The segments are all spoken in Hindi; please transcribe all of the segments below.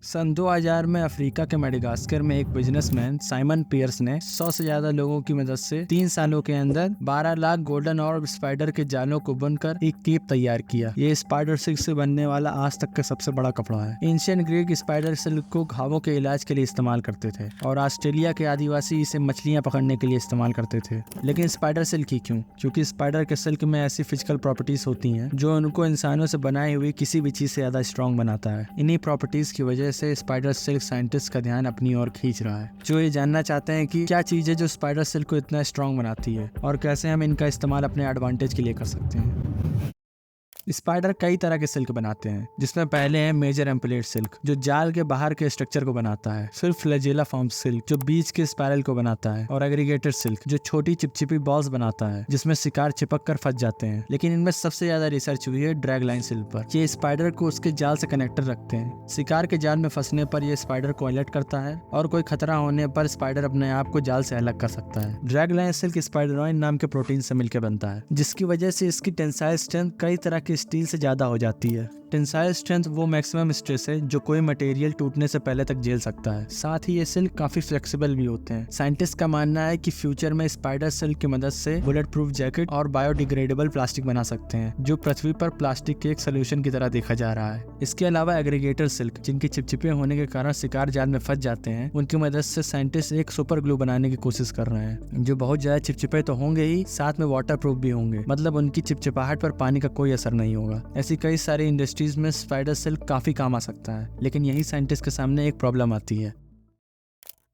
सन 2000 में अफ्रीका के मेडागास्कर में एक बिजनेसमैन साइमन पियर्स ने 100 से ज्यादा लोगों की मदद से 3 सालों के अंदर 12 लाख गोल्डन ऑर्ब स्पाइडर के जालों को बुनकर एक केप तैयार किया। ये स्पाइडर सिल्क से बनने वाला आज तक का सबसे बड़ा कपड़ा है। एंशिएंट ग्रीक स्पाइडर सिल्क को घावों के इलाज के लिए इस्तेमाल करते थे और ऑस्ट्रेलिया के आदिवासी इसे मछलियां पकड़ने के लिए इस्तेमाल करते थे। लेकिन स्पाइडर सिल्क ही क्यों? क्योंकि स्पाइडर के सिल्क में ऐसी फिजिकल प्रॉपर्टीज होती हैं जो उनको इंसानों से बनाई हुई किसी भी चीज से ज्यादा स्ट्रॉन्ग बनाता है। इन्हीं प्रॉपर्टीज की वजह से स्पाइडर सिल्क साइंटिस्ट का ध्यान अपनी ओर खींच रहा है, जो ये जानना चाहते हैं कि क्या चीज है जो स्पाइडर सिल्क को इतना स्ट्रॉन्ग बनाती है और कैसे हम इनका इस्तेमाल अपने एडवांटेज के लिए कर सकते हैं। स्पाइडर कई तरह के सिल्क बनाते हैं, जिसमें पहले है मेजर एम्पलेट सिल्क जो जाल के बाहर के स्ट्रक्चर को बनाता है, फिर फ्लैजेला फॉर्म सिल्क जो बीच के स्पाइरल को बनाता है, और एग्रीगेटेड सिल्क जो छोटी चिपचिपी बॉल्स बनाता है जिसमें शिकार चिपक कर फंस जाते हैं। लेकिन इनमें सबसे ज्यादा रिसर्च हुई है ड्रैग लाइन सिल्क पर। ये स्पाइडर को उसके जाल से कनेक्टेड रखते हैं। शिकार के जाल में फंसने पर यह स्पाइडर को अलर्ट करता है और कोई खतरा होने पर स्पाइडर अपने आप को जाल से अलग कर सकता है। ड्रैग लाइन सिल्क स्पाइडरॉइन नाम के प्रोटीन से मिलकर बनता है, जिसकी वजह से इसकी टेंसाइल स्ट्रेंथ कई तरह के स्टील से ज्यादा हो जाती है। टेंसाइल स्ट्रेंथ वो मैक्सिमम स्ट्रेस है जो कोई मटेरियल टूटने से पहले तक झेल सकता है। साथ ही ये सिल्क काफी फ्लेक्सिबल भी होते हैं। साइंटिस्ट का मानना है कि फ्यूचर में स्पाइडर सिल्क की मदद से बुलेट प्रूफ जैकेट और बायोडिग्रेडेबल प्लास्टिक बना सकते हैं, जो पृथ्वी पर प्लास्टिक के एक सोल्यूशन की तरह देखा जा रहा है। इसके अलावा एग्रीगेटर सिल्क, जिनके चिपचिपे होने के कारण शिकार जाल में फंस जाते हैं, उनकी मदद से साइंटिस्ट एक सुपर ग्लू बनाने की कोशिश कर रहे हैं, जो बहुत ज्यादा चिपचिपे तो होंगे ही, साथ में वाटर प्रूफ भी होंगे। मतलब उनकी चिपचिपाहट पर पानी का कोई असर नहीं होगा। ऐसी कई सारी इंडस्ट्रीज में स्पाइडर सिल्क काफी काम आ सकता है। लेकिन यही साइंटिस्ट के सामने एक प्रॉब्लम आती है।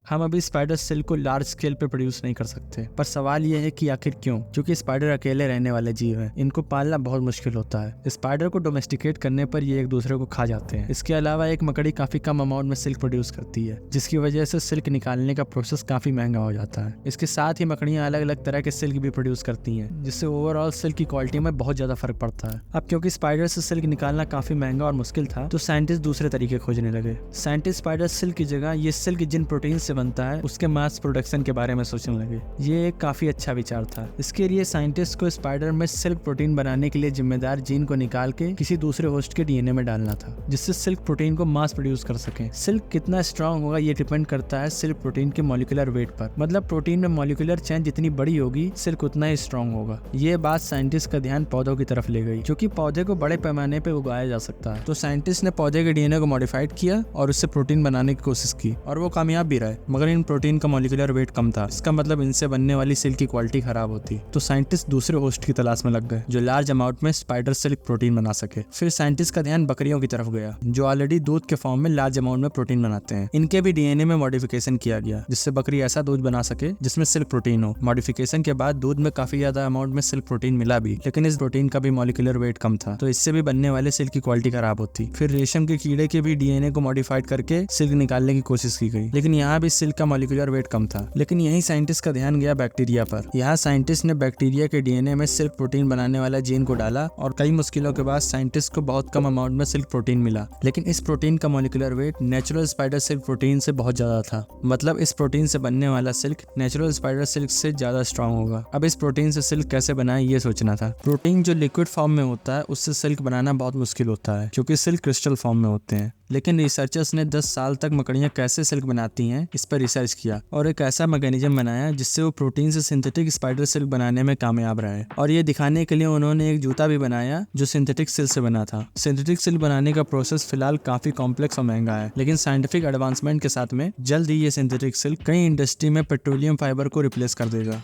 हम अभी स्पाइडर सिल्क को लार्ज स्केल पे प्रोड्यूस नहीं कर सकते, पर सवाल यह है कि आखिर क्यों? क्योंकि स्पाइडर अकेले रहने वाले जीव हैं, इनको पालना बहुत मुश्किल होता है। स्पाइडर को डोमेस्टिकेट करने पर ये एक दूसरे को खा जाते हैं। इसके अलावा एक मकड़ी काफी कम अमाउंट में सिल्क प्रोड्यूस करती है, जिसकी वजह से सिल्क निकालने का प्रोसेस काफी महंगा हो जाता है। इसके साथ ही मकड़ियां अलग अलग तरह के सिल्क भी प्रोड्यूस करती है, जिससे ओवरऑल सिल्क की क्वालिटी में बहुत ज्यादा फर्क पड़ता है। अब क्योंकि स्पाइडर से सिल्क निकालना काफी महंगा और मुश्किल था, तो साइंटिस्ट दूसरे तरीके खोजने लगे। साइंटिस्ट स्पाइडर सिल्क की जगह ये सिल्क जिन प्रोटीन से बनता है उसके मास प्रोडक्शन के बारे में सोचने लगे। ये एक काफी अच्छा विचार था। इसके लिए साइंटिस्ट को स्पाइडर में सिल्क प्रोटीन बनाने के लिए जिम्मेदार जीन को निकाल के किसी दूसरे होस्ट के डीएनए में डालना था, जिससे सिल्क प्रोटीन को मास प्रोड्यूस कर सके। सिल्क कितना स्ट्रांग होगा ये डिपेंड करता है सिल्क प्रोटीन के मॉलिक्यूलर वेट पर। मतलब प्रोटीन में मॉलिक्यूलर चेन जितनी बड़ी होगी, सिल्क उतना ही स्ट्रांग होगा। ये बात साइंटिस्ट का ध्यान पौधों की तरफ ले गई, क्योंकि पौधे को बड़े पैमाने पर उगाया जा सकता है। तो साइंटिस्ट ने पौधे के डीएनए को मॉडिफाइड किया और उससे प्रोटीन बनाने की कोशिश की, और वो कामयाब भी रहे। मगर इन प्रोटीन का मॉलिक्यूलर वेट कम था। इसका मतलब इनसे बनने वाली सिल्क की क्वालिटी खराब होती। तो साइंटिस्ट दूसरे होस्ट की तलाश में लग गए जो लार्ज अमाउंट में स्पाइडर सिल्क प्रोटीन बना सके। फिर साइंटिस्ट का ध्यान बकरियों की तरफ गया, जो ऑलरेडी दूध के फॉर्म में लार्ज अमाउंट में प्रोटीन बनाते हैं। इनके भी डीएनए में मॉडिफिकेशन किया गया, जिससे बकरी ऐसा दूध बना सके जिसमें सिल्क प्रोटीन हो। मॉडिफिकेशन के बाद दूध में काफी ज्यादा अमाउंट में सिल्क प्रोटीन मिला भी, लेकिन इस प्रोटीन का भी मॉलिक्यूलर वेट कम था, तो इससे भी बनने वाले सिल्क की क्वालिटी खराब होती। फिर रेशम के कीड़े के भी डीएनए को मॉडिफाइड करके सिल्क निकालने की कोशिश की गई, लेकिन यहाँ भी सिल्क का मॉलिक्यूलर वेट कम था। लेकिन यही साइंटिस्ट का ध्यान गया बैक्टीरिया पर। यहाँ साइंटिस्ट ने बैक्टीरिया के डीएनए में सिल्क प्रोटीन बनाने वाला जीन को डाला, और कई मुश्किलों के बाद साइंटिस्ट को बहुत कम अमाउंट में सिल्क प्रोटीन मिला। लेकिन इस प्रोटीन का molecular weight natural spider silk protein से बहुत ज्यादा था। मतलब इस प्रोटीन से बनने वाला सिल्क नेचुरल स्पाइडर सिल्क से ज्यादा स्ट्रांग होगा। अब इस प्रोटीन से सिल्क कैसे बनाए ये सोचना था। प्रोटीन जो लिक्विड फॉर्म में होता है उससे सिल्क बनाना बहुत मुश्किल होता है, क्योंकि सिल्क क्रिस्टल फॉर्म में होते हैं। लेकिन रिसर्चर्स ने 10 साल तक मकड़ियां कैसे सिल्क बनाती हैं इस पर रिसर्च किया, और एक ऐसा मैकेनिज्म बनाया जिससे वो प्रोटीन से सिंथेटिक स्पाइडर सिल्क बनाने में कामयाब रहे। और ये दिखाने के लिए उन्होंने एक जूता भी बनाया जो सिंथेटिक सिल्क से बना था। सिंथेटिक सिल्क बनाने का प्रोसेस फिलहाल काफी कॉम्प्लेक्स और महंगा है, लेकिन साइंटिफिक एडवांसमेंट के साथ में जल्द ही ये सिंथेटिक सिल्क कई इंडस्ट्री में पेट्रोलियम फाइबर को रिप्लेस कर देगा।